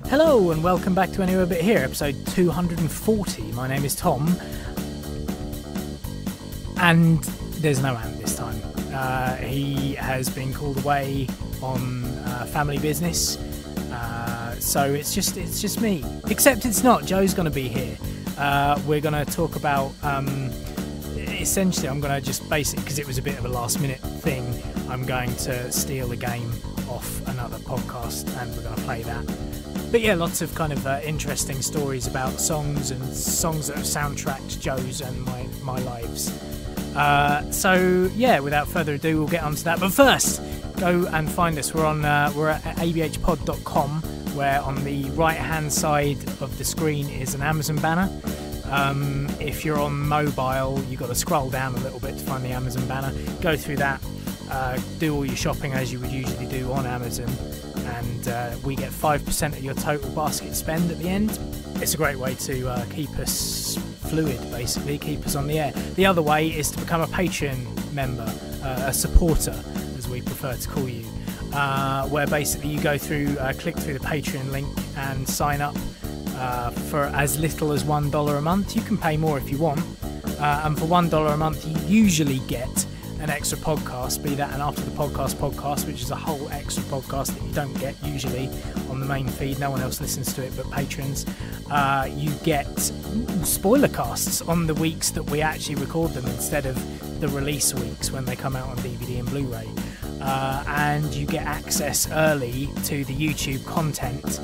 Hello and welcome back to Anywhere But Here, episode 240. My name is Tom. And there's no Ant this time. He has been called away on family business. So it's just me. Except it's not. Joe's going to be here. We're going to talk about... essentially, I'm going to just basically, because it was a bit of a last minute thing, I'm going to steal a game off another podcast and we're going to play that. But yeah, lots of kind of interesting stories about songs and songs that have soundtracked Joe's and my lives. So yeah, without further ado, we'll get onto that. But first, go and find us. We're at abhpod.com, where on the right hand side of the screen is an Amazon banner. If you're on mobile, you've got to scroll down a little bit to find the Amazon banner. Go through that, do all your shopping as you would usually do on Amazon, and we get 5% of your total basket spend at the end. It's a great way to keep us fluid, basically, keep us on the air. The other way is to become a Patreon member, a supporter, as we prefer to call you, where basically you go through, click through the Patreon link and sign up for as little as $1 a month. You can pay more if you want, and for $1 a month you usually get an extra podcast, be that an After the Podcast, which is a whole extra podcast that you don't get usually on the main feed. No one else listens to it but patrons. You get spoiler casts on the weeks that we actually record them instead of the release weeks when they come out on DVD and Blu-ray. And you get access early to the YouTube content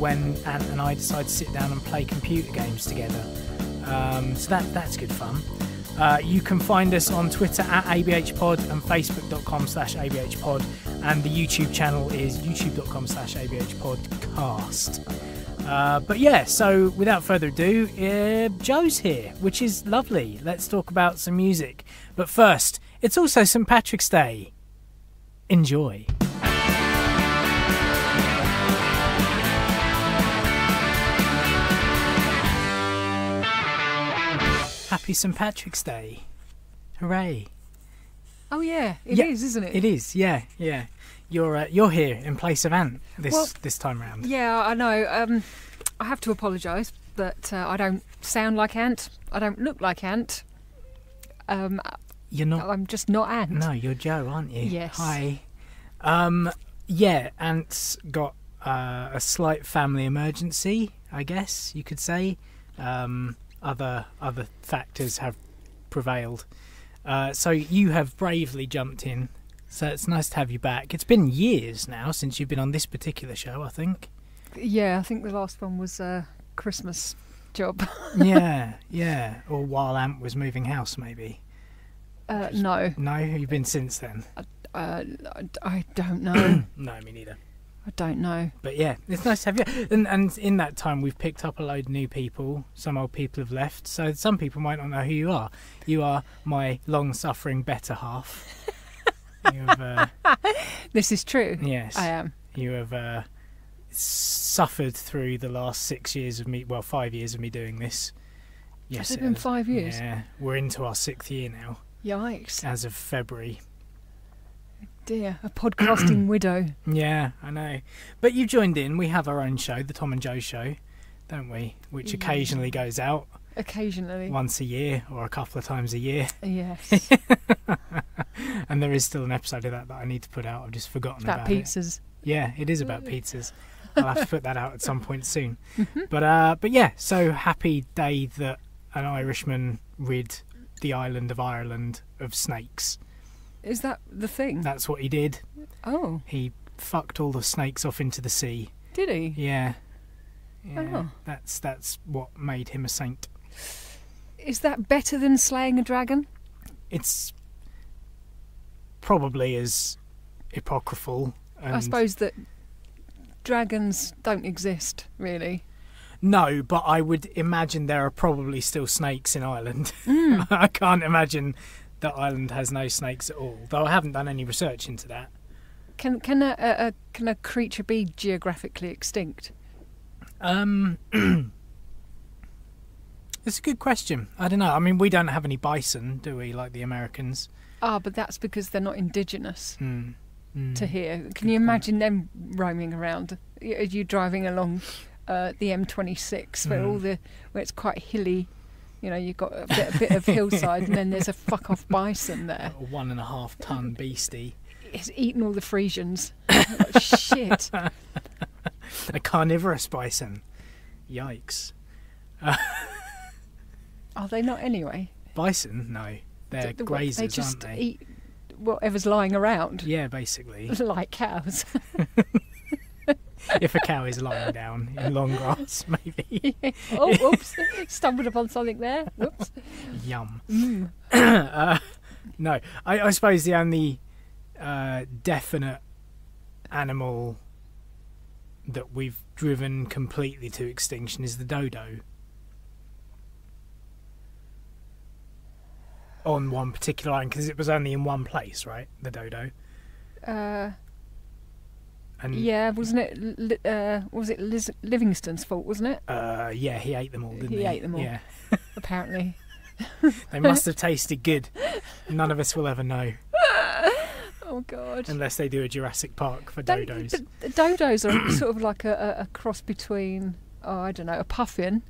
when Ant and I decide to sit down and play computer games together. So that's good fun. You can find us on Twitter at ABH Pod and Facebook.com/ABH Pod, and the YouTube channel is YouTube.com/ABH Podcast. But yeah, so without further ado, Joe's here, which is lovely. Let's talk about some music. But first, it's also St. Patrick's Day. Enjoy. Happy St. Patrick's Day. Hooray. Oh yeah, it is, isn't it? It is, yeah. You're here in place of Ant this time round. Yeah, I know. I have to apologise, but I don't sound like Ant. I don't look like Ant. You're not. I'm just not Ant. No, you're Joe, aren't you? Yes. Hi. Yeah, Ant's got a slight family emergency, I guess you could say. Other factors have prevailed. So you have bravely jumped in. So it's nice to have you back. It's been years now since you've been on this particular show, I think. Yeah, I think the last one was a Christmas job. yeah. Or while Ant was moving house, maybe. No. No? You've been since then? I don't know. No, me neither. I don't know. But yeah, it's nice to have you. And in that time, we've picked up a load of new people. Some old people have left. So some people might not know who you are. You are my long-suffering better half. You have, this is true. Yes. I am. You have suffered through the last 6 years of me, well, 5 years of me doing this. Yes, Has it been 5 years? Yeah. We're into our 6th year now. Yikes. As of February. Dear, a podcasting widow. Yeah, I know. But you joined in. We have our own show, the Tom and Joe Show, don't we? Which occasionally goes out. Occasionally. Once a year or a couple of times a year. Yes. And there is still an episode of that I need to put out. I've just forgotten about pizzas. Yeah, it is about pizzas. I'll have to put that out at some point soon. But yeah, so happy day that an Irishman rid the island of Ireland of snakes. Is that the thing? That's what he did. Oh. He fucked all the snakes off into the sea. Did he? Yeah. Oh. That's what made him a saint. Is that better than slaying a dragon? It's probably as apocryphal. And I suppose that dragons don't exist, really. No, but I would imagine there are probably still snakes in Ireland. I can't imagine that Ireland has no snakes at all, though I haven't done any research into that. Can a creature be geographically extinct? It's a good question. I don't know. I mean, we don't have any bison, do we, like the Americans? Ah, but that's because they're not indigenous. to hear. Can you imagine them roaming around? You driving along the M26 where it's quite hilly. You know, you've got a bit of hillside, and then there's a fuck off bison there. A 1.5 ton beastie. It's eaten all the Frisians. Like, shit. A carnivorous bison. Yikes. Are they not anyway? Bison? No. They're grazers, they just aren't they? eat whatever's lying around. Yeah, basically. Like cows. If a cow is lying down in long grass, maybe. Oh, whoops. Stumbled upon something there. Whoops. Yum. No, I suppose the only definite animal that we've driven completely to extinction is the dodo. On one particular line, because it was only in one place, right? The dodo. And yeah, wasn't it? Was it Livingston's fault? Wasn't it? Yeah, he ate them all, didn't he? He ate them all. Yeah. Apparently. They must have tasted good. None of us will ever know. Oh God! Unless they do a Jurassic Park for dodos. But dodos are sort of like a cross between, I don't know, a puffin,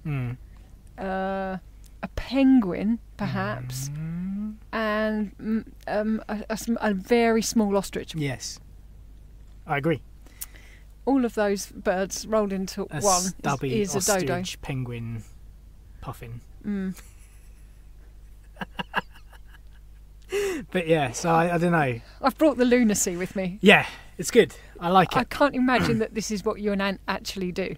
a penguin, perhaps, and a very small ostrich. Yes, I agree. All of those birds rolled into A one stubby is a dodo. ostrich, penguin, puffin. But yeah, so I don't know. I've brought the lunacy with me. Yeah, it's good. I like I it. can't imagine that this is what you and Ant actually do.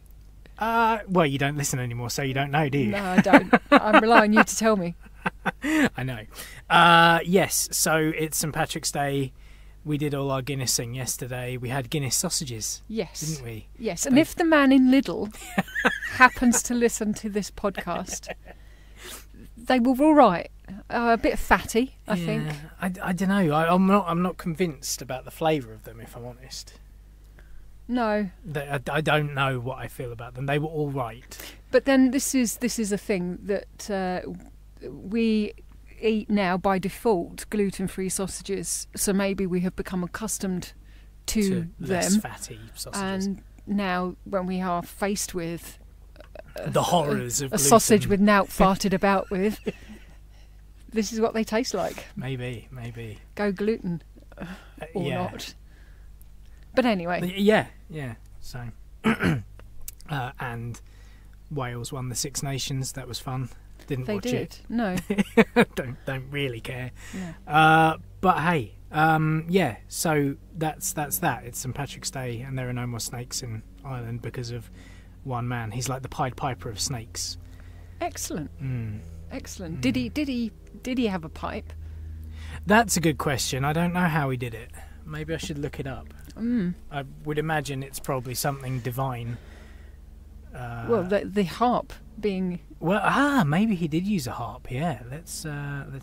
Well, you don't listen anymore, so you don't know, do you? No, I don't. I'm relying on you to tell me. I know. Yes, so it's St. Patrick's Day. We did all our Guinnessing yesterday. We had Guinness sausages, Yes. didn't we? Yes, and if the man in Lidl happens to listen to this podcast, they were all right. A bit fatty, I think. I don't know. I'm not convinced about the flavour of them, if I'm honest. No. I don't know what I feel about them. They were all right. But then this is a thing that we eat now by default, gluten-free sausages. So maybe we have become accustomed to less them. fatty sausages. And now when we are faced with the horrors of a gluten. sausage with nout farted about with, this is what they taste like. Maybe. Go gluten or yeah. not. But anyway. Yeah. So, and Wales won the Six Nations. That was fun. Didn't They watch did. it. No. don't really care. Yeah. But hey, yeah. So that's that. It's St. Patrick's Day, and there are no more snakes in Ireland because of one man. He's like the Pied Piper of snakes. Excellent. Excellent. Did he have a pipe? That's a good question. I don't know how he did it. Maybe I should look it up. I would imagine it's probably something divine. Well, the harp being... Well, maybe he did use a harp. Yeah, let's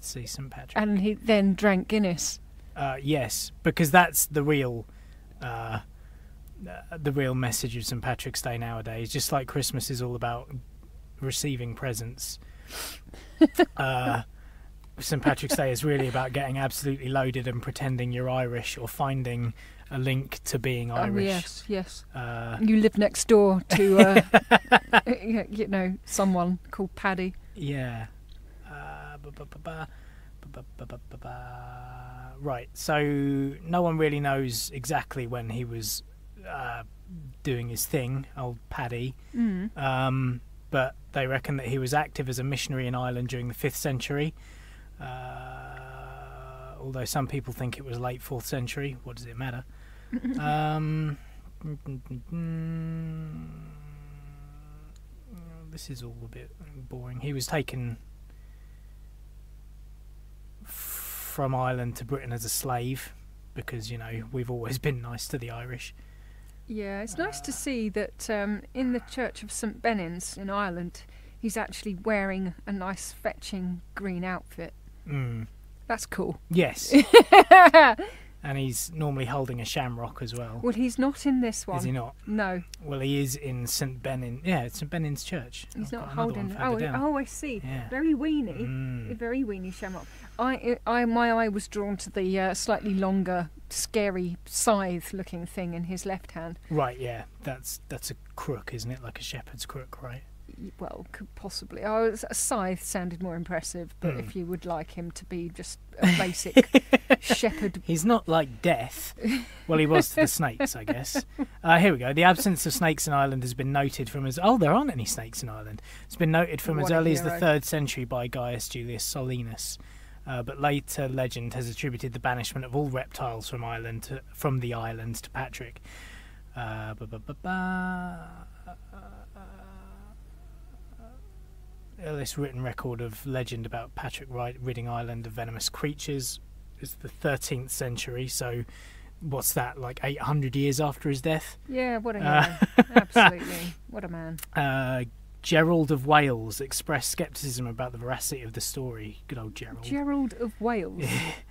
see St. Patrick. And he then drank Guinness. Yes, because that's the real message of St. Patrick's Day nowadays. Just like Christmas is all about receiving presents, St. Patrick's Day is really about getting absolutely loaded and pretending you're Irish or finding a link to being Irish. Yes. You live next door to, someone called Paddy. Yeah. Right. So no one really knows exactly when he was doing his thing, old Paddy. But they reckon that he was active as a missionary in Ireland during the 5th century. Although some people think it was late 4th century. What does it matter? This is all a bit boring. He was taken from Ireland to Britain as a slave because, we've always been nice to the Irish. Yeah, it's nice to see that in the Church of St. Bennin's in Ireland, he's actually wearing a nice fetching green outfit. That's cool. Yes. And he's normally holding a shamrock as well. Well, he's not in this one. Is he not? No. Well, he is in St. Benin. Yeah, it's St. Benin's church. He's I've not got another holding. one further down. Oh, I see. Yeah. Very weeny. Very weeny shamrock. My eye was drawn to the slightly longer, scary scythe-looking thing in his left hand. Right. Yeah. That's a crook, isn't it? Like a shepherd's crook, right? Well, could possibly. A scythe sounded more impressive, but if you would like him to be just a basic shepherd... He's not like death. Well, he was to the snakes, I guess. Here we go. The absence of snakes in Ireland has been noted from as... Oh, there aren't any snakes in Ireland. It's been noted from as early as the 3rd century by Gaius Julius Solinus. But later legend has attributed the banishment of all reptiles from the island to Patrick. This written record of legend about Patrick ridding Ireland of venomous creatures is the 13th century, so what's that, like 800 years after his death? Yeah, what a hero. Absolutely. What a man. Gerald of Wales expressed scepticism about the veracity of the story. Good old Gerald. Gerald of Wales.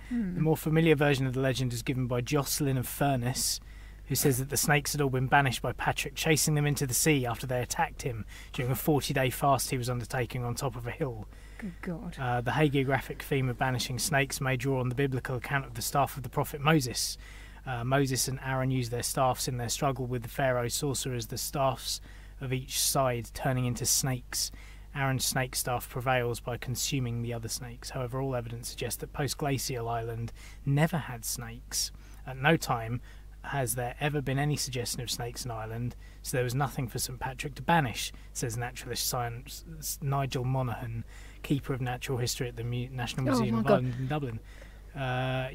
The more familiar version of the legend is given by Jocelyn of Furness, who says that the snakes had all been banished by Patrick, chasing them into the sea after they attacked him during a 40-day fast he was undertaking on top of a hill. Good God. The hagiographic theme of banishing snakes may draw on the biblical account of the staff of the prophet Moses. Moses and Aaron used their staffs in their struggle with the Pharaoh's sorcerers, the staffs of each side turning into snakes. Aaron's snake staff prevails by consuming the other snakes. However, all evidence suggests that post-glacial Ireland never had snakes. At no time has there ever been any suggestion of snakes in Ireland, so there was nothing for St. Patrick to banish, says naturalist science Nigel Monaghan, keeper of natural history at the National Museum of Ireland in Dublin. I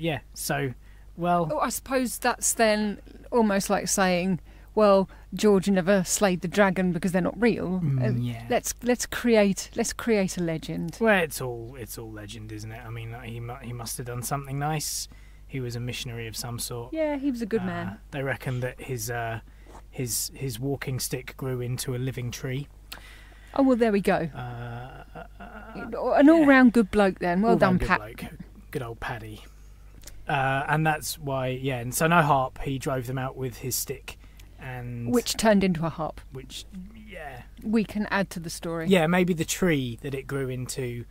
suppose that's then almost like saying, well, George never slayed the dragon because they're not real. Let's create a legend. Well, it's all legend, isn't it? I mean, he must have done something nice. He was a missionary of some sort. Yeah, he was a good man. They reckon that his walking stick grew into a living tree. Oh, well, there we go. An all-round good bloke then. Well done, Pat. Good old Paddy. And that's why, and so no harp. He drove them out with his stick. Which turned into a harp. We can add to the story. Yeah, maybe the tree that it grew into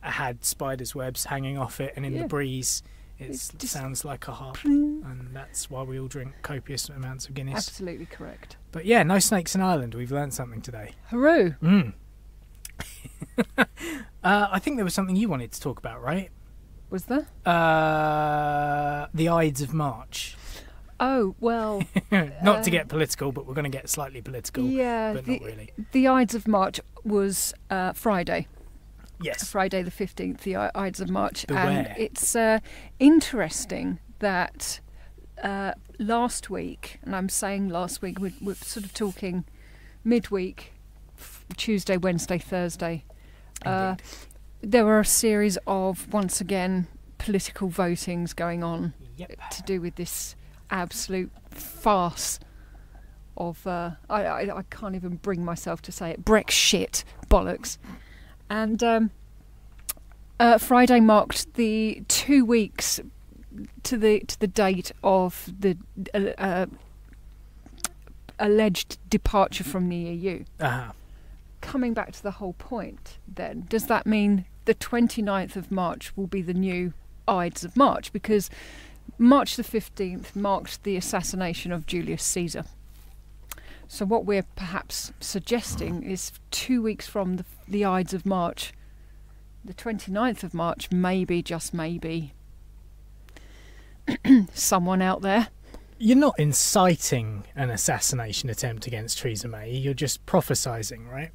had spiders' webs hanging off it, and in the breeze... It sounds like a harp, and that's why we all drink copious amounts of Guinness. Absolutely correct. But yeah, no snakes in Ireland. We've learned something today. Hooray! I think there was something you wanted to talk about, right? Was there? The Ides of March. Oh, well... Not to get political, but we're going to get slightly political. Yeah, but not really. The Ides of March was Friday. Yes. Friday the 15th, the Ides of March. Beware. And it's interesting that last week, and I'm saying last week, we're sort of talking midweek, Tuesday, Wednesday, Thursday. There were a series of, once again, political votings going on to do with this absolute farce of, I can't even bring myself to say it, Brexit bollocks. And Friday marked the 2 weeks to the date of the alleged departure from the EU. Coming back to the whole point, then, does that mean the 29th of March will be the new Ides of March? Because March the 15th marked the assassination of Julius Caesar. So what we're perhaps suggesting is 2 weeks from the Ides of March, the 29th of March, maybe, just maybe, someone out there. You're not inciting an assassination attempt against Theresa May, you're just prophesying, right?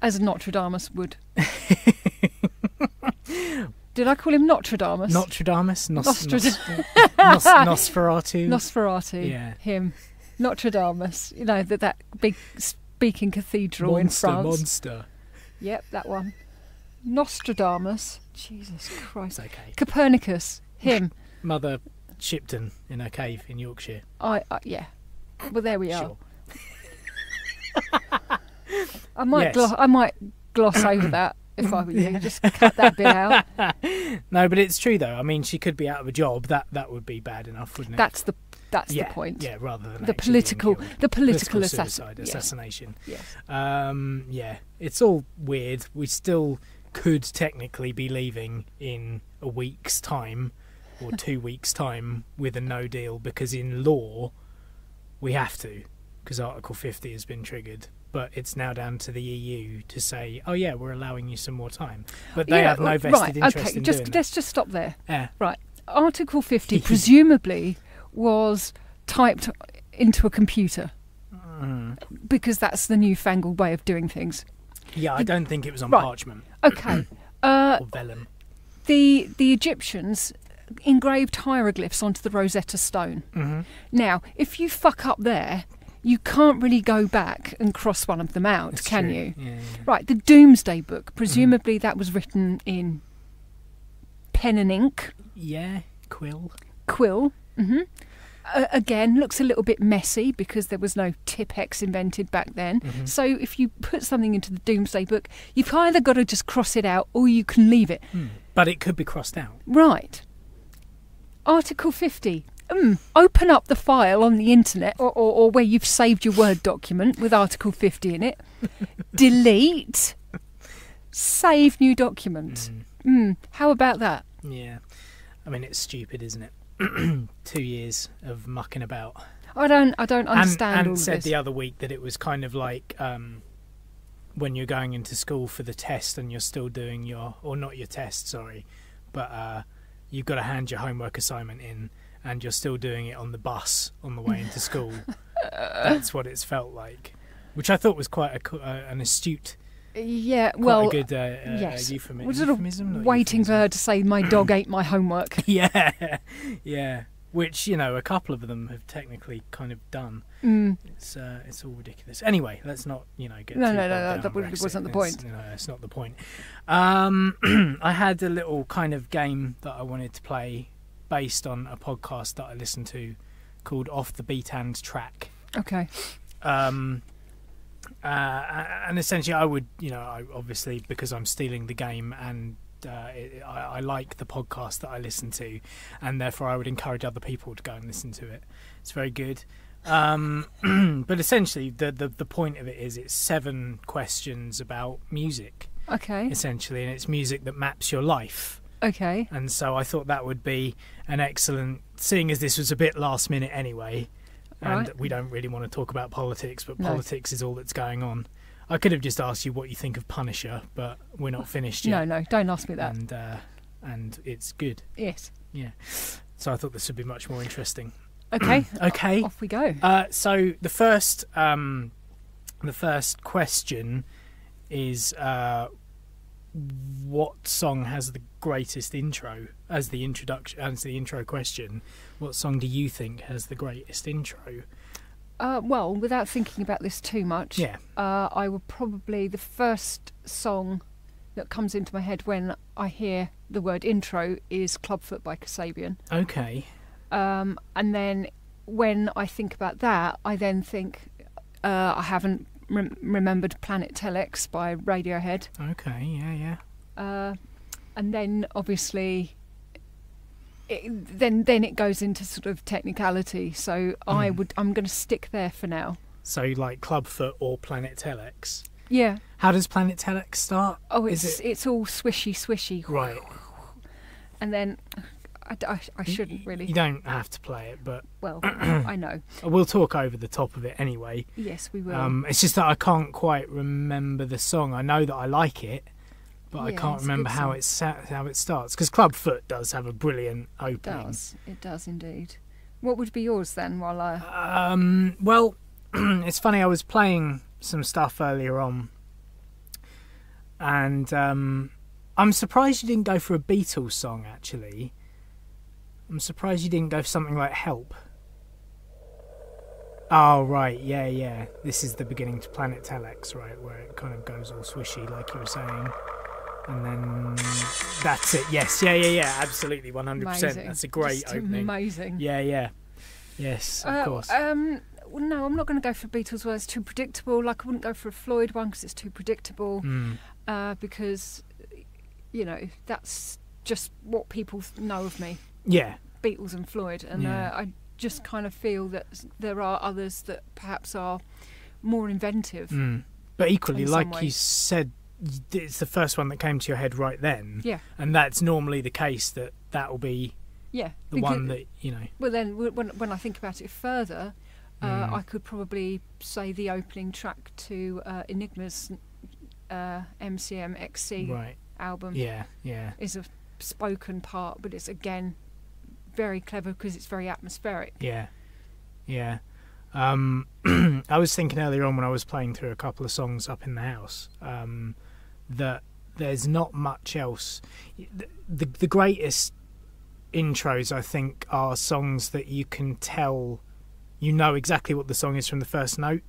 As Nostradamus would. Did I call him Nostradamus? Nostradamus? Nosferatu? Nosferatu, yeah. Him. Nostradamus, you know, that big speaking cathedral in France. Monster. Yep, that one. Nostradamus. Jesus Christ. It's okay. Copernicus. Him. Mother Shipton in her cave in Yorkshire. Yeah. Well, there we are. Sure. I might gloss over that if I were you. Just cut that bit out. No, but it's true though. I mean, she could be out of a job. That would be bad enough, wouldn't it? That's the point. Yeah, rather than the political suicide, assassination. Yes. Yeah, it's all weird. We still could technically be leaving in a week's time or 2 weeks' time with a no deal, because in law we have to, because Article 50 has been triggered. But it's now down to the EU to say, oh yeah, we're allowing you some more time. But they have no vested interest in doing that. Let's just stop there. Yeah. Right. Article 50 presumably was typed into a computer, because that's the newfangled way of doing things. Yeah, I don't think it was on parchment. Okay. Or vellum. The Egyptians engraved hieroglyphs onto the Rosetta Stone. Mm-hmm. Now, if you fuck up there, you can't really go back and cross one of them out, That's can true. you? Yeah. Right, the Doomsday Book, presumably that was written in pen and ink. Yeah, quill. Mm-hmm. Again, looks a little bit messy because there was no Tipex invented back then. Mm-hmm. So if you put something into the Doomsday Book, you've either got to just cross it out or you can leave it. But it could be crossed out. Right. Article 50. Open up the file on the internet or where you've saved your Word document with Article 50 in it. Delete. Save new document. How about that? Yeah. I mean, it's stupid, isn't it? 2 years of mucking about. I don't understand and all of said this. the other week that it was kind of like when you're going into school for the test and you're still doing not your test, sorry, but you've got to hand your homework assignment in and you're still doing it on the bus on the way into school. That's what it's felt like, which I thought was quite an astute. Yeah, well, quite a good yes. euphemism. We're sort of waiting for her to say, my dog ate my homework. Yeah. Which, a couple of them have technically kind of done. It's all ridiculous. Anyway, let's not, get No, too that wasn't the point. No, it's not the point. I had a little kind of game that I wanted to play based on a podcast that I listened to called Off the Beat and Track. Okay. And essentially I would, I obviously, because I'm stealing the game and I like the podcast that I listen to, and therefore I would encourage other people to go and listen to it. It's very good. But essentially the point of it is it's 7 questions about music. Okay. Essentially, and it's music that maps your life. Okay. And so I thought that would be an excellent, seeing as this was a bit last minute anyway, and we don't really want to talk about politics, but politics is all that's going on. I could have just asked you what you think of Punisher, but we're not finished yet. No, don't ask me that. And it's good. Yes. Yeah. So I thought this would be much more interesting. Okay. Okay. Off we go. So the first question is what song has the greatest intro? As the intro question, what song do you think has the greatest intro? Well, without thinking about this too much, I would probably, the first song that comes into my head when I hear the word intro is Clubfoot by Kasabian. Okay. And then when I think about that, I then think I haven't remembered Planet Telex by Radiohead. Okay, yeah. And then obviously then it goes into sort of technicality, so I'm going to stick there for now. So like Clubfoot or Planet Telex? Yeah. How does Planet Telex start? Oh, it's all swishy. Right. And then I shouldn't really. You don't have to play it, but well, I know. We'll talk over the top of it anyway. Yes, we will. It's just that I can't quite remember the song. I know that I like it, but I can't remember how it starts. Because Clubfoot does have a brilliant opening. It does indeed. What would be yours then? While well, it's funny. I was playing some stuff earlier on, and I'm surprised you didn't go for a Beatles song. Actually, I'm surprised you didn't go for something like Help. Oh, right, yeah. This is the beginning to Planet Telex, right, where it kind of goes all swishy, like you were saying. And then that's it. Yes, yeah, absolutely, 100%. Amazing. That's a great opening. Amazing. Yeah. Yes, of course. Well, no, I'm not going to go for Beatles where it's too predictable. Like, I wouldn't go for a Floyd one because it's too predictable. Because, that's just what people know of me. Yeah. Beatles and Floyd, and I just kind of feel that there are others that perhaps are more inventive. But equally, like you said, it's the first one that came to your head right then. Yeah. And that's normally the case, that will be the one that, Well, then, when I think about it further, I could probably say the opening track to Enigma's MCM XC album is a spoken part, but it's, again, very clever because it's very atmospheric. Yeah. I was thinking earlier on when I was playing through a couple of songs up in the house that there's not much else. The greatest intros, I think, are songs that you can tell you know exactly what the song is from the first note.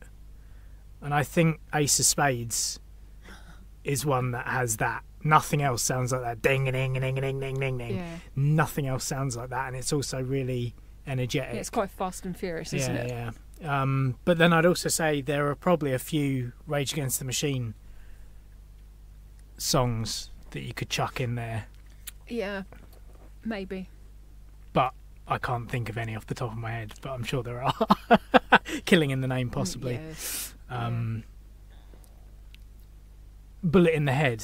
And I think Ace of Spades is one that has that. Nothing else sounds like that. Ding, ding, ding, ding, ding, ding, ding. Yeah. Nothing else sounds like that, and it's also really energetic. Yeah, it's quite fast and furious, isn't it? Yeah. But then I'd also say there are probably a few Rage Against the Machine songs that you could chuck in there. Yeah, maybe. But I can't think of any off the top of my head, but I'm sure there are. Killing in the Name, possibly. Yes. Bullet in the Head.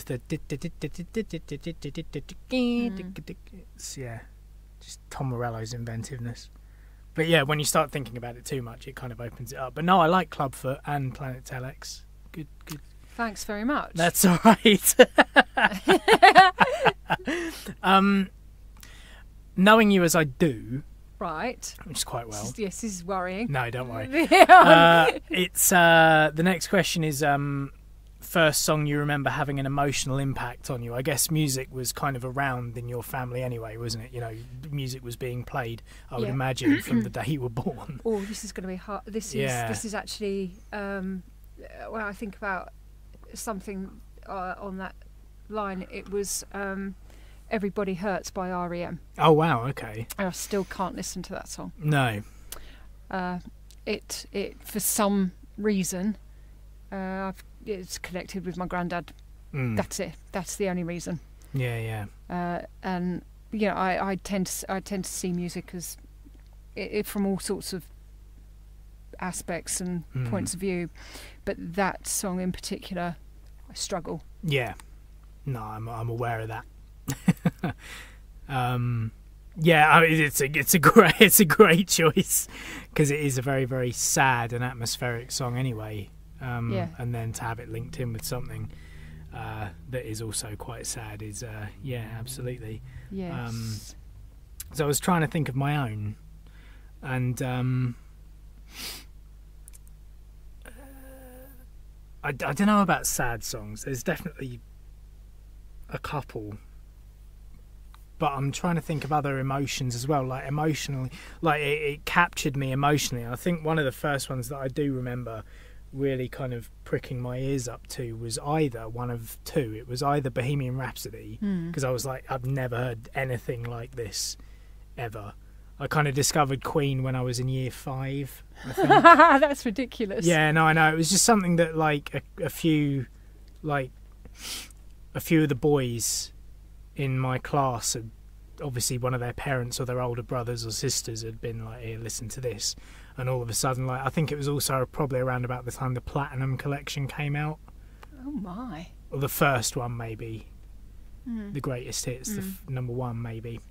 Just Tom Morello's inventiveness. But yeah, when you start thinking about it too much, it kind of opens it up. But no, I like Clubfoot and Planet Telex. Good. Thanks very much. That's all right. Knowing you as I do, right, which is quite well. This is worrying. No, don't worry. It's the next question is first song you remember having an emotional impact on you. I guess music was kind of around in your family anyway, wasn't it? Music was being played, I would imagine, from the day you were born. Oh, this is going to be hard. This is actually when I think about something on that line, it was Everybody Hurts by R.E.M. Oh wow, okay. I still can't listen to that song. No. It for some reason it's connected with my granddad. That's it. That's the only reason. Yeah. And I tend to see music as it from all sorts of aspects and points of view, but that song in particular, I struggle. Yeah. No, I'm aware of that. Yeah, it's a great choice because it is a very, very sad and atmospheric song anyway. And then to have it linked in with something that is also quite sad is absolutely. Yes. So I was trying to think of my own, and I don't know about sad songs. There's definitely a couple, but I'm trying to think of other emotions as well, like emotionally, like it captured me emotionally. I think one of the first ones that I do remember really kind of pricking my ears up to was either one of two. It was either Bohemian Rhapsody, because I was like, I've never heard anything like this ever. I kind of discovered Queen when I was in year 5, I think. That's ridiculous. Yeah, no, I know. It was just something that like a few of the boys in my class had, obviously one of their parents or their older brothers or sisters had been like, here, listen to this. And all of a sudden, like, I think it was also probably around about the time the Platinum collection came out. Oh my. Or the first one, maybe. The greatest hits, the number one, maybe.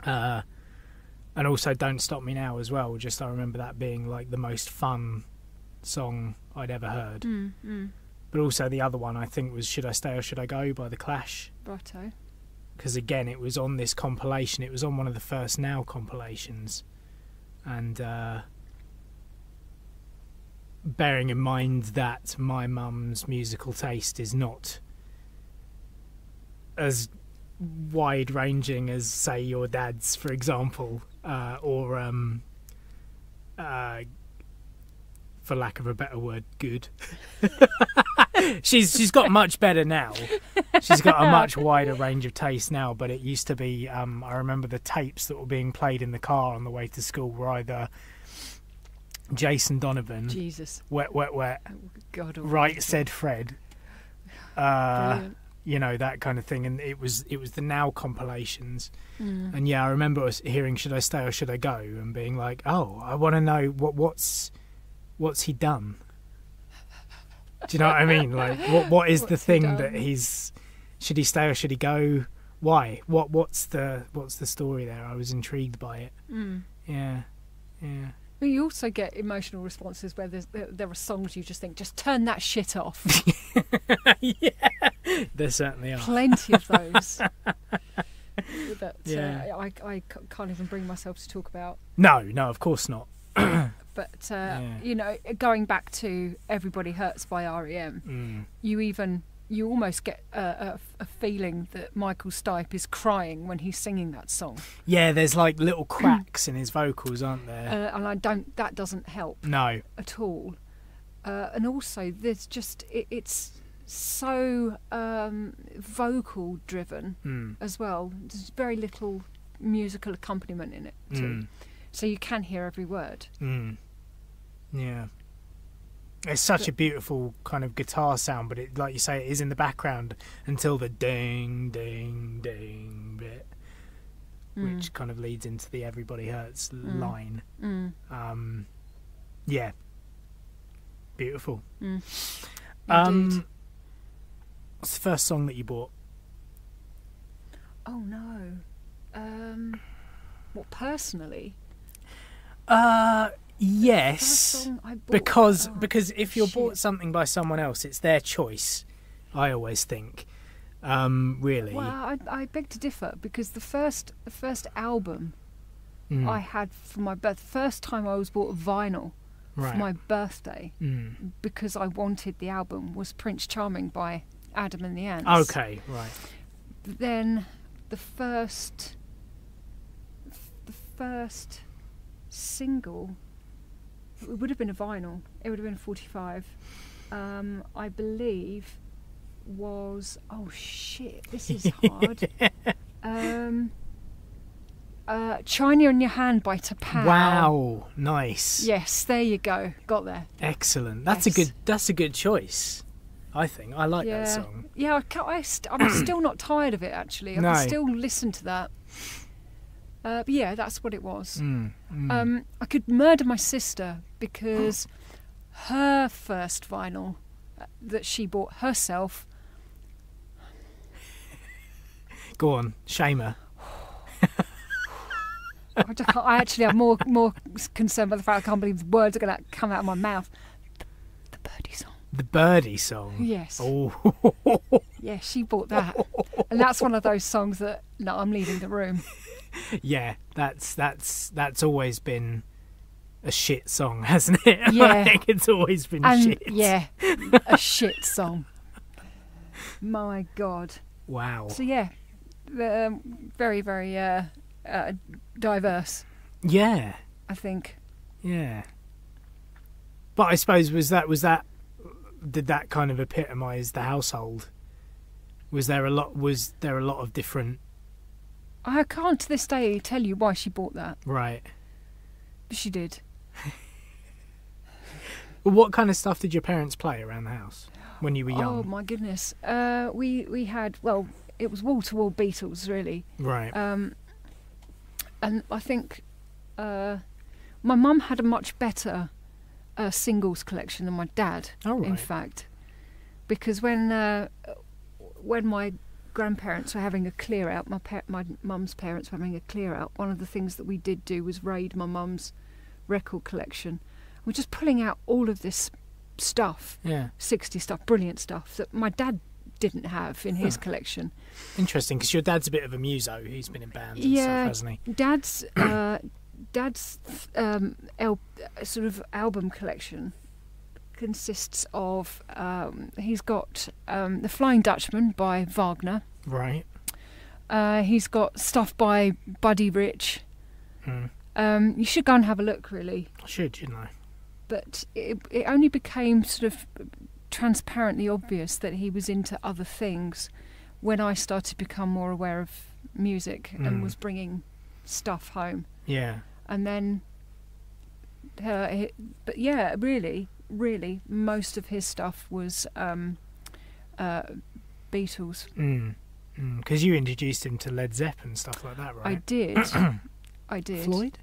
And also Don't Stop Me Now as well. Just I remember that being like the most fun song I'd ever heard. But also the other one I think was Should I Stay or Should I Go by The Clash. Righto. Because again, it was on this compilation. It was on one of the first Now compilations. And bearing in mind that my mum's musical taste is not as wide-ranging as, say, your dad's, for example, or for lack of a better word, good. She's got much better now. She's got a much wider range of taste now, but it used to be, I remember the tapes that were being played in the car on the way to school were either Jason Donovan, Jesus, Wet, Wet, Wet, God, Right Said Fred, you know, that kind of thing. And it was the Now compilations. And yeah, I remember us hearing Should I Stay or Should I Go, and being like, oh, I want to know what's he done. Do you know what I mean? Like, what is the thing that he's... Should he stay or should he go? Why? What's the story there? I was intrigued by it. Yeah. Well, you also get emotional responses where there are songs you just think, just turn that shit off. Yeah, there certainly are. Plenty of those. That I can't even bring myself to talk about. No, of course not. But you know, going back to Everybody Hurts by R.E.M., you almost get a feeling that Michael Stipe is crying when he's singing that song. Yeah, there's like little cracks in his vocals, aren't there? And that doesn't help. No. At all. And also, there's just it's so vocal driven as well. There's very little musical accompaniment in it too. So you can hear every word. Yeah. It's such a beautiful kind of guitar sound, but it, like you say, it is in the background until the ding, ding, ding bit, which kind of leads into the Everybody Hurts line. Yeah. Beautiful. What's the first song that you bought? Oh no. What, personally? Yes, because if you're bought something by someone else, it's their choice. I always think, really. Well, I beg to differ, because the first album I had for my birth, first time I was bought a vinyl for my birthday, because I wanted the album, was Prince Charming by Adam and the Ants. Okay, right. Then the first single, it would have been a vinyl, it would have been a 45, I believe was, oh shit, this is hard. China in Your Hand by Tapao. Wow, nice. Yes, there you go, got there. Excellent. That's a good choice, I think. I like that song. Yeah, I'm still not tired of it, actually. I can still listen to that. But yeah, that's what it was. I could murder my sister, because her first vinyl that she bought herself... Go on, shame her. I actually have more concern by the fact I can't believe the words are going to come out of my mouth. The Birdie song. The Birdie song? Yes. Oh. Yeah, she bought that. And that's one of those songs that, no, I'm leaving the room. Yeah, that's always been a shit song, hasn't it? Yeah. I think it's always been shit. Yeah, a shit song. My God. Wow. So yeah, very, very diverse. Yeah. I think. Yeah. But I suppose did that kind of epitomise the household? Was there a lot of different... I can't to this day tell you why she bought that. Right. But she did. What kind of stuff did your parents play around the house when you were young? Oh my goodness. We had, well, it was wall-to-wall Beatles, really. Right. And I think my mum had a much better singles collection than my dad. Oh, right. In fact, because when my grandparents were having a clear out, my mum's parents were having a clear out, one of the things that we did do was raid my mum's record collection. We're just pulling out all of this stuff, 60s stuff, brilliant stuff that my dad didn't have in his collection. Interesting, because your dad's a bit of a muso. He's been in bands and stuff, hasn't he? Dad's sort of album collection consists of he's got The Flying Dutchman by Wagner. Right. He's got stuff by Buddy Rich. You should go and have a look, really. I should, shouldn't I? But it only became sort of transparently obvious that he was into other things when I started to become more aware of music and was bringing stuff home. Yeah. And then, but yeah, really, most of his stuff was Beatles. Because you introduced him to Led Zeppelin and stuff like that, right? I did. I did. Floyd?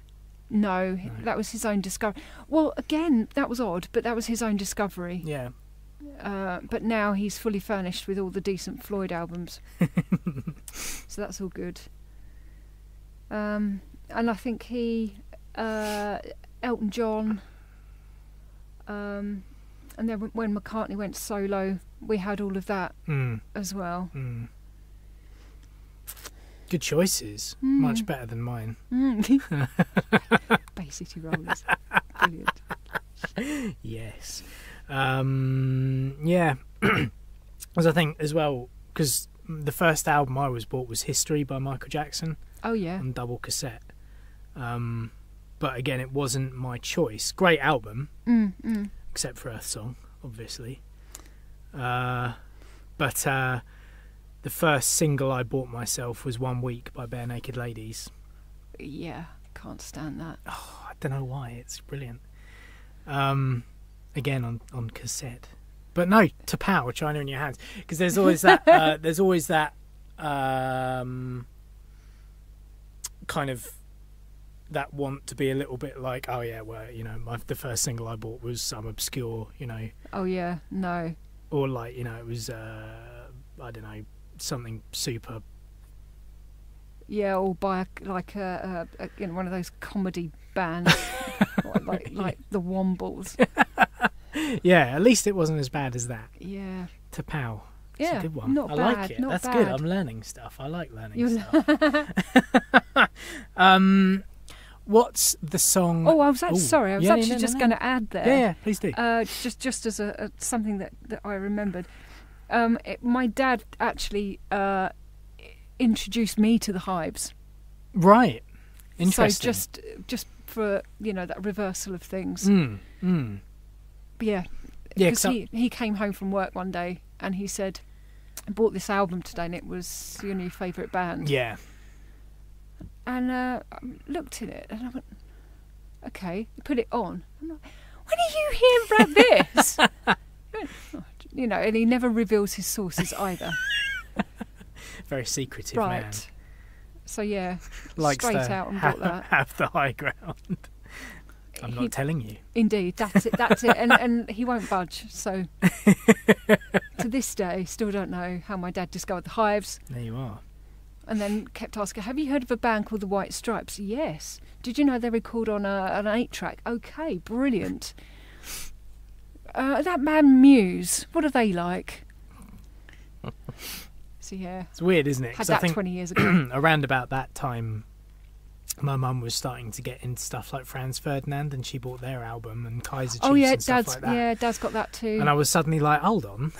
No, that was his own discovery. Well, again, that was odd, but that was his own discovery. Yeah. But now he's fully furnished with all the decent Floyd albums. So that's all good. And I think Elton John, and then when McCartney went solo, we had all of that as well. Good choices. Much better than mine. Bay City Rollers. Brilliant. Yes. Yeah. As I think as well, because the first album I was bought was History by Michael Jackson. Oh, yeah. On double cassette. But again, it wasn't my choice. Great album. Except for Earth Song, obviously. But the first single I bought myself was 1 Week by Bare Naked Ladies. Yeah, can't stand that. Oh, I don't know why. It's brilliant. Again, on cassette. But no, to Pow, China in Your Hands. Because there's always that... kind of that want to be a little bit like, oh yeah, well, you know, the first single I bought was some obscure, you know... Oh, yeah, no. Or like, you know, it was, I don't know, something super... Yeah, or by like you know, one of those comedy bands, like the Wombles. Yeah, at least it wasn't as bad as that. Yeah. To Pow. It's Yeah, a good one. not I bad, like it. not That's bad. good. I'm learning stuff. I like learning stuff. What's the song? Oh, I was actually sorry. I was going to add there. Yeah, please do. Just as a something that I remembered. My dad actually introduced me to the Hives. Right. Interesting. So just for, you know, that reversal of things. But yeah. Yeah, because he came home from work one day and he said, I bought this album today and it was your new favourite band. Yeah. And I looked at it and I went, okay, put it on. I'm like, when are you hearing about this? You know, and he never reveals his sources either. Very secretive right. man. So yeah, Likes straight to out and bought that. Have the high ground. I'm not telling you. Indeed, that's it. And he won't budge. So to this day, still don't know how my dad discovered the Hives. There you are. And then kept asking, have you heard of a band called the White Stripes? Yes. Did you know they record on an 8-track? Okay, brilliant. That band Muse, what are they like? So yeah. It's weird, isn't it? Had that 20 years ago. Around about that time, my mum was starting to get into stuff like Franz Ferdinand, and she bought their album and Kaiser Chiefs and stuff like that. Yeah, Dad's got that too. And I was suddenly like, hold on,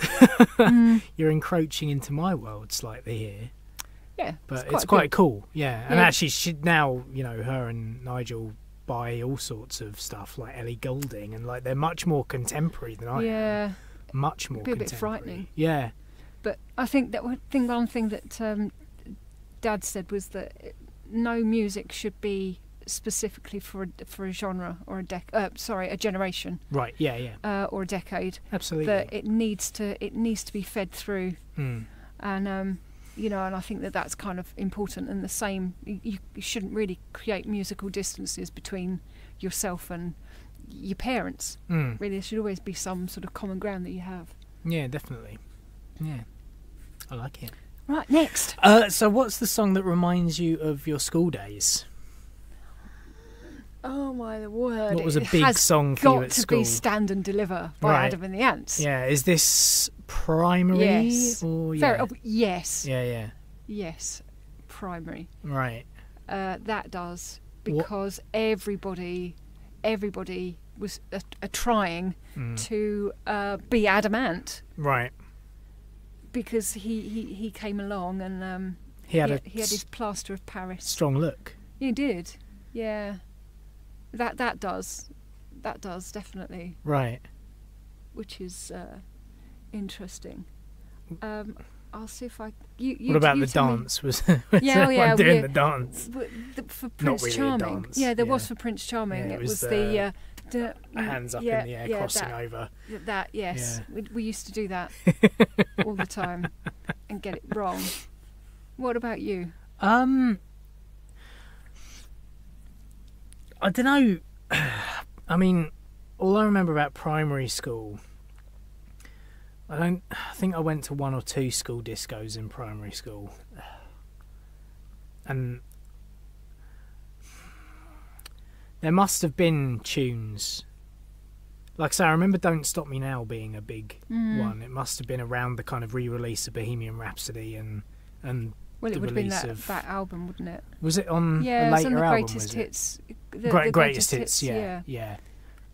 you're encroaching into my world slightly here. Yeah, but it's quite cool. Yeah, and actually, she now, you know, her and Nigel buy all sorts of stuff like Ellie Goulding, and like they're much more contemporary than I am. Much more contemporary. A bit frightening. Yeah. But I think one thing that Dad said was that no music should be specifically for a genre or a generation. Right. Yeah. Yeah. Or a decade. Absolutely. That it needs to be fed through. And you know, and I think that's kind of important. And the same, you shouldn't really create musical distances between yourself and your parents. Really, there should always be some sort of common ground that you have. Yeah, definitely. Yeah, I like it. Right, next. So what's the song that reminds you of your school days? Oh my word. What was a big song for you at school? Got to be Stand and Deliver by Adam and the Ants. Yeah, is this primary? Yes. Or, yes. Yeah. Yes, primary. Right. That does, because everybody was trying to be Adamant. Right. Because he came along and he had his plaster of Paris. Strong look. He did, yeah. That does definitely. Right. Which is interesting. I'll see if I. What about the dance? Was doing the dance? For Prince Charming. There was for Prince Charming. It was the hands up in the air, crossing over. That yes, we used to do that all the time. and get it wrong. What about you? I don't know. I mean, all I remember about primary school, I think I went to 1 or 2 school discos in primary school. And there must have been tunes. Like I say, I remember Don't Stop Me Now being a big one. It must have been around the kind of re-release of Bohemian Rhapsody and well, the it would have been release that album, wouldn't it? Was it on Yeah, a later it was on the album? Greatest Was it? Hits. The greatest hits, yeah. It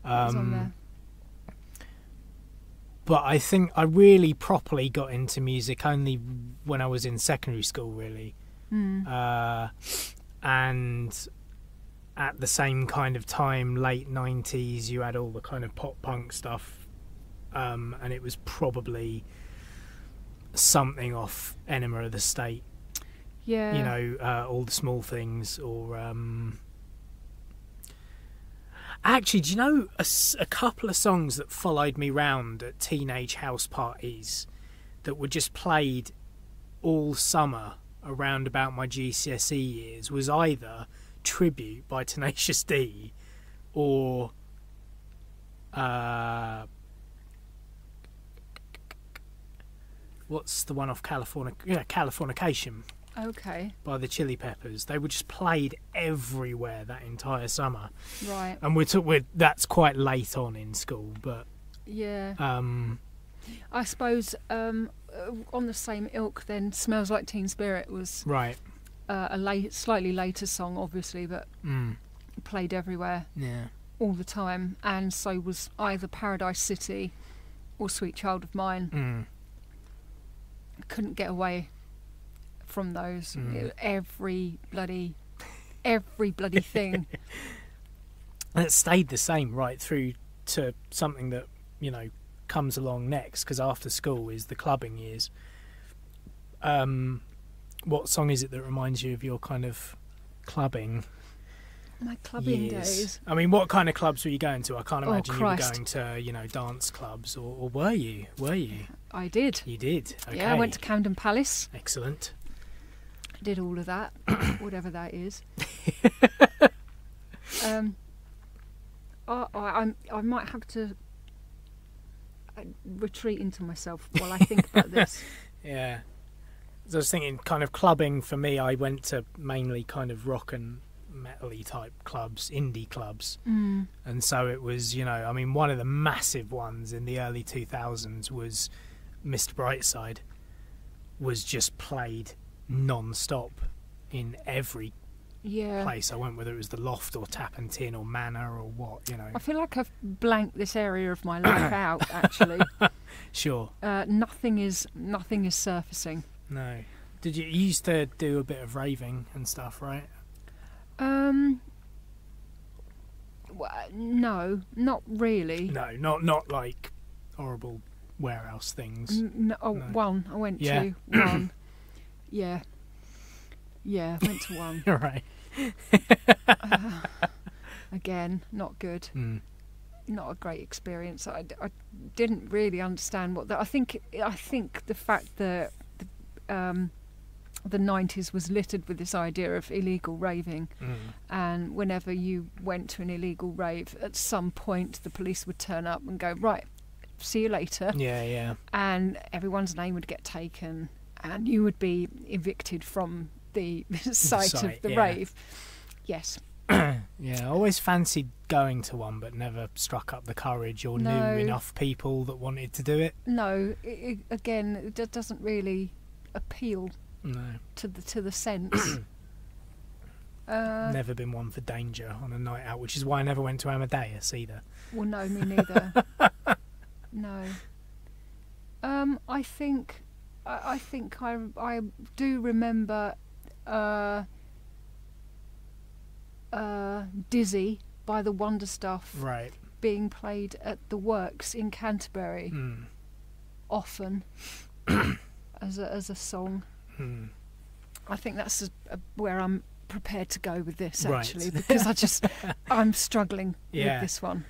was on there. But I think I really properly got into music only when I was in secondary school, really. And at the same kind of time, late 90s, you had all the kind of pop punk stuff, and it was probably something off Enema of the State. Yeah. You know, All the Small Things, or actually, do you know a couple of songs that followed me round at teenage house parties that were just played all summer around about my GCSE years was either Tribute by Tenacious D or what's the one off Californication Okay. by the Chili Peppers. They were just played everywhere that entire summer. Right. And that's quite late on in school, but Yeah. I suppose on the same ilk, then Smells Like Teen Spirit was right. a slightly later song, obviously, but played everywhere Yeah. all the time. And so was either Paradise City or Sweet Child of Mine. Couldn't get away from those. Every bloody thing. And it stayed the same right through to something that, you know, comes along next, because after school is the clubbing years. What song is it that reminds you of your kind of clubbing My clubbing years? days. I mean, what kind of clubs were you going to? I can't imagine you were Christ. going to, you know, dance clubs, or were you? I did. You did? Okay. Yeah, I went to Camden Palace. Excellent. Did all of that, whatever that is. I might have to retreat into myself while I think about this. Yeah. So I was thinking kind of clubbing for me, I went to mainly kind of rock and metal-y type clubs, indie clubs. And so it was, you know, I mean, one of the massive ones in the early 2000s was Mr. Brightside, was just played non-stop in every place I went, whether it was the Loft or Tap and Tin or Manor or what, you know. I feel like I've blanked this area of my life out, actually. Sure. Nothing is surfacing. No. You used to do a bit of raving and stuff, right? No, not really. No, not like horrible warehouse things. No. One. I went to one. Yeah. Yeah, I went to one. Right. Again, not good. Not a great experience. I didn't really understand what that. I think the fact that the 90s was littered with this idea of illegal raving, and whenever you went to an illegal rave, at some point the police would turn up and go, right, see you later. Yeah. And everyone's name would get taken, and you would be evicted from the site of the rave. Yes. Yeah, I always fancied going to one, but never struck up the courage or knew enough people that wanted to do it. No, again, it doesn't really appeal to the sense. Never been one for danger on a night out, which is why I never went to Amadeus either. Well, no, me neither. No. I think I do remember Dizzy by the Wonder Stuff being played at the Works in Canterbury often as a song. I think that's where I'm prepared to go with this, actually, because I'm struggling with this one.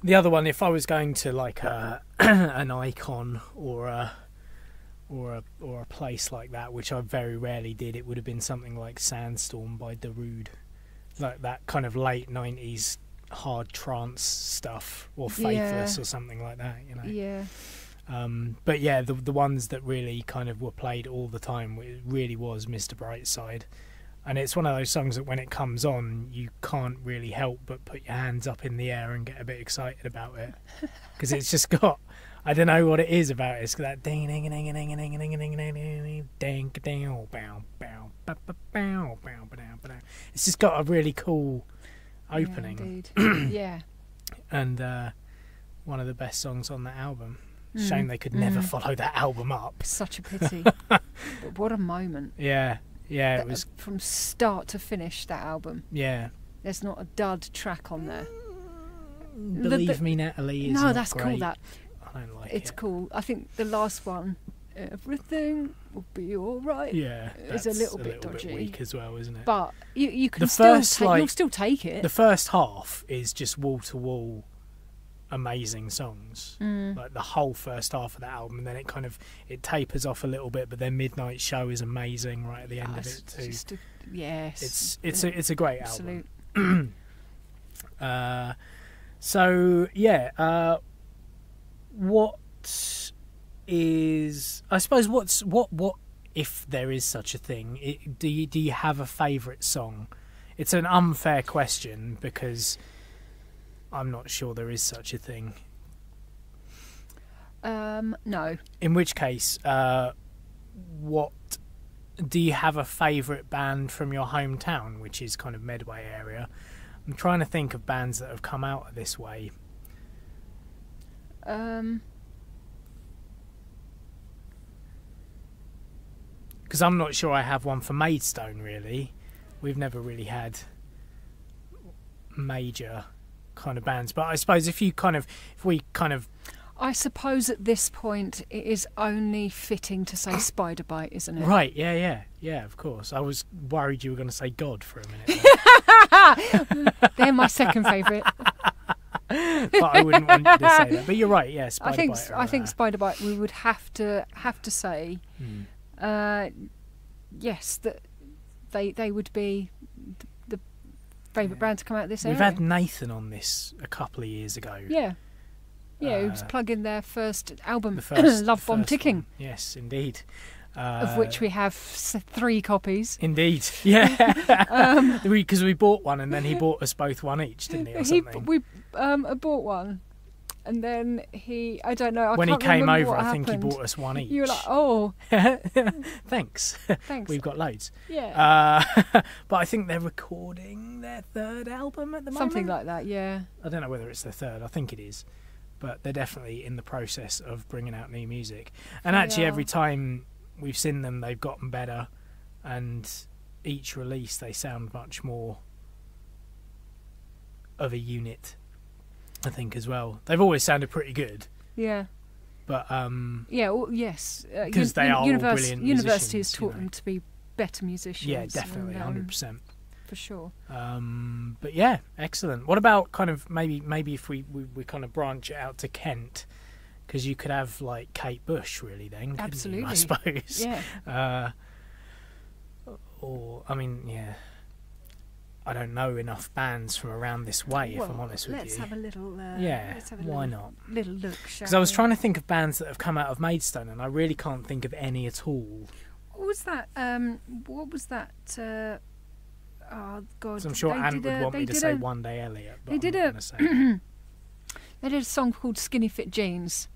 The other one, if I was going to like an icon or or a place like that, which I very rarely did, it would have been something like Sandstorm by Darude, like that kind of late 90s hard trance stuff, or Faithless or something like that, you know. Yeah. But yeah, the ones that really kind of were played all the time, it really was Mr. Brightside. And it's one of those songs that when it comes on, you can't really help but put your hands up in the air and get a bit excited about it. Because it's just got, I don't know what it is about it. It's got that ding ding ding ding ding ding ding ding ding ding ding bow bow bow bow bow bow. It's just got a really cool opening. Yeah, indeed. Yeah. And one of the best songs on that album. Shame they could never follow that album up. Such a pity. But what a moment. Yeah. Yeah, it was from start to finish, that album. Yeah. There's not a dud track on there. Believe Me, Natalie is not that's great. cool. That I don't like it's it. cool. I think the last one, Everything Will Be Alright. Yeah, is a little bit dodgy, bit weak as well, isn't it? But you can you'll still take it. The first half is just wall to wall amazing songs, like the whole first half of that album, and then it tapers off a little bit, but then Midnight Show is amazing right at the end of it too. Yes, it's a great absolute album. So yeah, what is, I suppose, what if there is such a thing? Do you have a favourite song? It's an unfair question because I'm not sure there is such a thing. No. In which case, what do you have a favourite band from your hometown, which is kind of Medway area? I'm trying to think of bands that have come out this way. Because I'm not sure I have one for Maidstone, really. We've never really had major kind of bands, but I suppose if we kind of I suppose at this point it is only fitting to say Spider Bite, isn't it? Right, yeah, of course. I was worried you were going to say God for a minute. They're my second favourite. But I wouldn't want you to say that. But you're right, yeah, Spider Bite. I think Spider Bite we would have to say yes, that they would be the favourite brand to come out of this area. We've had Nathan on this a couple of years ago. Yeah, he was plugging their first album, Love Bomb Ticking. One. Yes, indeed. Of which we have 3 copies. Indeed, yeah. Because we bought one and then he bought us both one each, didn't he, or something? We bought one and then I don't know. When he came over, I happened. think he bought us one each. You were like, oh. Thanks. We've got loads. Yeah. But I think they're recording their 3rd album at the moment. Something like that, yeah. I don't know whether it's their 3rd. I think it is. But they're definitely in the process of bringing out new music. And actually, every time we've seen them, they've gotten better. And each release, they sound much more of a unit, I think, as well. They've always sounded pretty good. Yeah. But yes, because they are all brilliant university has musicians, taught them to be better musicians. Yeah, definitely, 100%. For sure. But yeah, excellent. What about kind of maybe if we kind of branch it out to Kent, because you could have like Kate Bush, really, then. Absolutely. You, I suppose. Yeah. Or I mean, yeah. I don't know enough bands from around this way, if I'm honest with you. Let's have a little. Why not? Little look, because I was trying to think of bands that have come out of Maidstone, and I really can't think of any at all. What was that? Oh God! So I'm sure Ant would want me to say One Day Elliot, but they I'm not going to say. They did a song called Skinny Fit Jeans.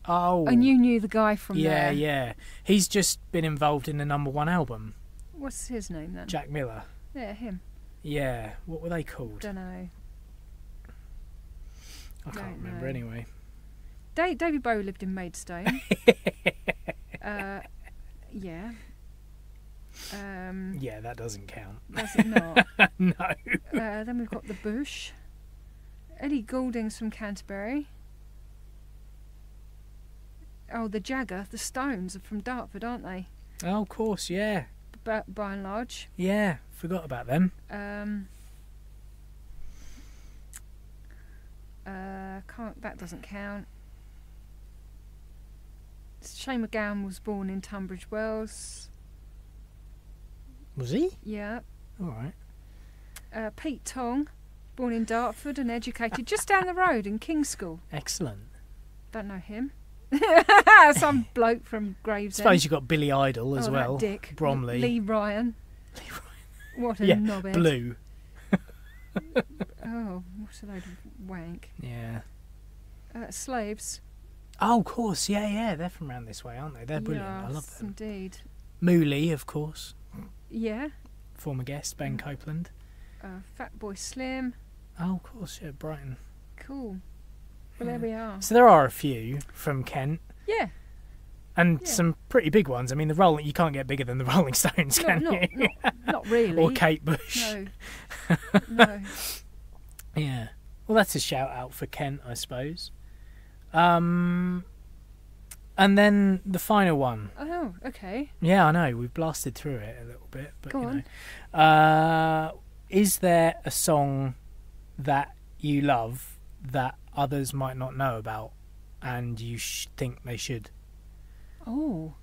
Oh. And you knew the guy from there. Yeah. He's just been involved in the #1 album. What's his name then? Jack Miller. Yeah, him. Yeah. What were they called? Don't know. I can't remember anyway. David Bowie lived in Maidstone. Yeah. Yeah, that doesn't count. Does it not? No. Then we've got The Bush. Eddie Goulding's from Canterbury. Oh, the Jagger, the Stones are from Dartford, aren't they? Oh, of course, yeah. By and large. Yeah, forgot about them. That doesn't count. Shane McGowan was born in Tunbridge Wells. Was he? Yeah. All right. Pete Tong, born in Dartford and educated just down the road in King's School. Excellent. Don't know him. Some bloke from Gravesend. Suppose you've got Billy Idol as well. That dick. Bromley. Lee Ryan. What a knobhead. Blue. Oh, what a load of wank. Yeah. Slaves. Oh, of course. Yeah. They're from around this way, aren't they? They're brilliant. Yes, I love them. Indeed. Mooley, of course. Yeah. Former guest, Ben Copeland. Fatboy Slim. Oh, of course. Yeah, Brighton. Cool. Well, there we are. So there are a few from Kent. Yeah. And some pretty big ones. I mean, you can't get bigger than the Rolling Stones, can you? Not really. Or Kate Bush. No. Yeah. Well, that's a shout out for Kent, I suppose. And then the final one. Oh, okay. Yeah, I know. We've blasted through it a little bit. But, Go on. Is there a song that you love that others might not know about and you think they should? Oh.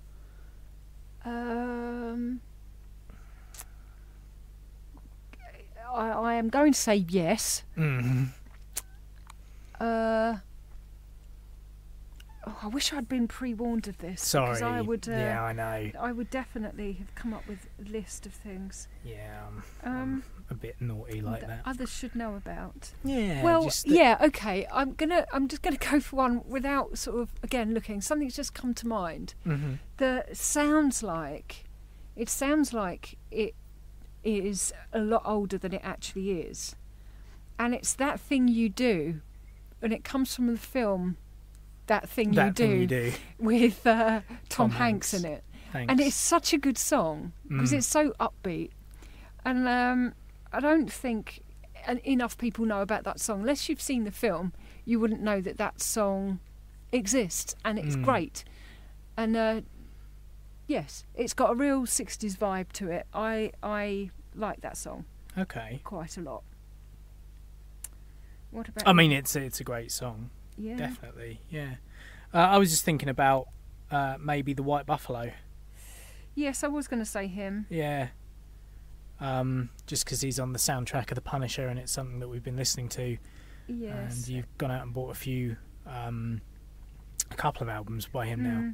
I am going to say yes. Mm-hmm. I wish I'd been pre-warned of this. Sorry. Because I would, yeah, I know. I would definitely have come up with a list of things. Yeah, I'm a bit naughty like that. Others should know about. Yeah. Well, yeah, okay. I'm just gonna go for one without sort of again looking. Something's just come to mind. Mm-hmm. That sounds like it is a lot older than it actually is, and it's That Thing You Do, and it comes from the film That Thing You Do with Tom Hanks in it. Thanks. And it's such a good song because it's so upbeat, and I don't think enough people know about that song. Unless you've seen the film, you wouldn't know that song exists, and it's great. And yes, it's got a real 60s vibe to it. I like that song. Okay. Quite a lot. What about? I mean, it's a great song. Yeah. Definitely. Yeah. I was just thinking about maybe the White Buffalo. Yes, I was going to say him. Yeah. Just because he's on the soundtrack of The Punisher, and it's something that we've been listening to. Yes. And you've gone out and bought a couple of albums by him now.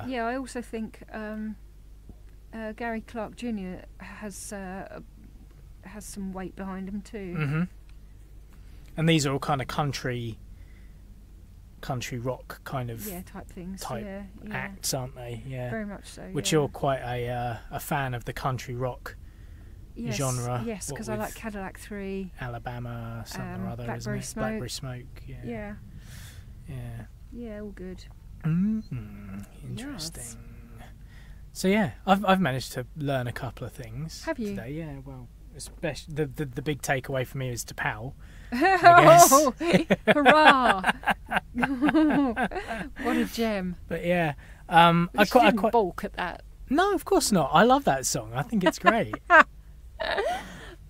Yeah, I also think Gary Clark Jr. has some weight behind him too. Mm-hmm. And these are all kind of country rock kind of type things, acts, aren't they? Yeah, very much so. Which you're quite a fan of the country rock genre. Yes, because I like Cadillac 3, Alabama, something or other, Blackberry isn't it? Smoke. Blackberry Smoke. Yeah. Yeah, all good. Interesting. Yes. So yeah, I've managed to learn a couple of things. Have you? Today. Yeah, well, especially the big takeaway for me is to Pal. I guess. Hurrah! What a gem! But yeah, I quite balk at that. No, of course not. I love that song. I think it's great.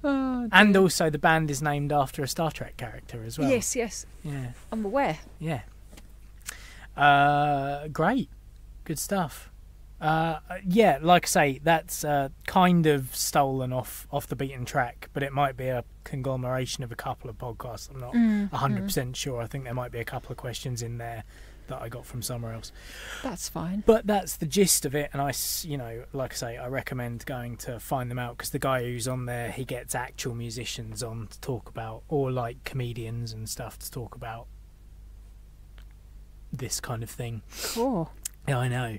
And also, the band is named after a Star Trek character as well. Yes. Yeah. I'm aware. Yeah. Great. Good stuff. Yeah, like I say, that's kind of stolen off the beaten track, but it might be a conglomeration of a couple of podcasts. I'm not 100% sure. I think there might be a couple of questions in there that I got from somewhere else. That's fine. But that's the gist of it, and like I say, I recommend going to find them out, because the guy who's on there, he gets actual musicians on to talk about, or like comedians and stuff to talk about this kind of thing. Cool. Yeah, I know.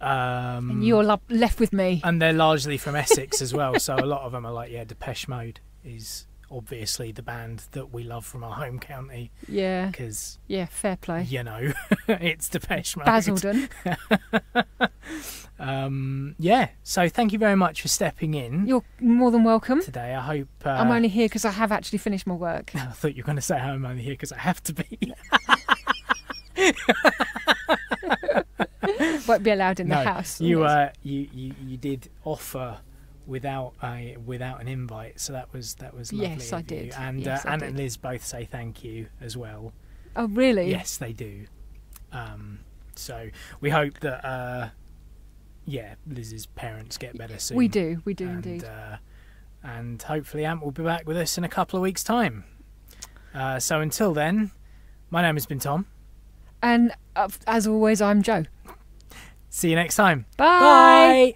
And you're left with me. And they're largely from Essex as well, so a lot of them are like, Depeche Mode is obviously the band that we love from our home county. Yeah. Because, fair play. It's Depeche Mode. Basildon. So thank you very much for stepping in. You're more than welcome. Today, I hope... I'm only here because I have actually finished my work. I thought you were going to say I'm only here because I have to be. Won't be allowed in the house. You did offer without an invite, so that was lovely. Yes, I did. And Anne and Liz both say thank you as well. Oh, really? Yes, they do. So we hope that, Liz's parents get better soon. We do indeed. And hopefully Ant will be back with us in a couple of weeks' time. So until then, my name has been Tom. And as always, I'm Jo. See you next time. Bye. Bye.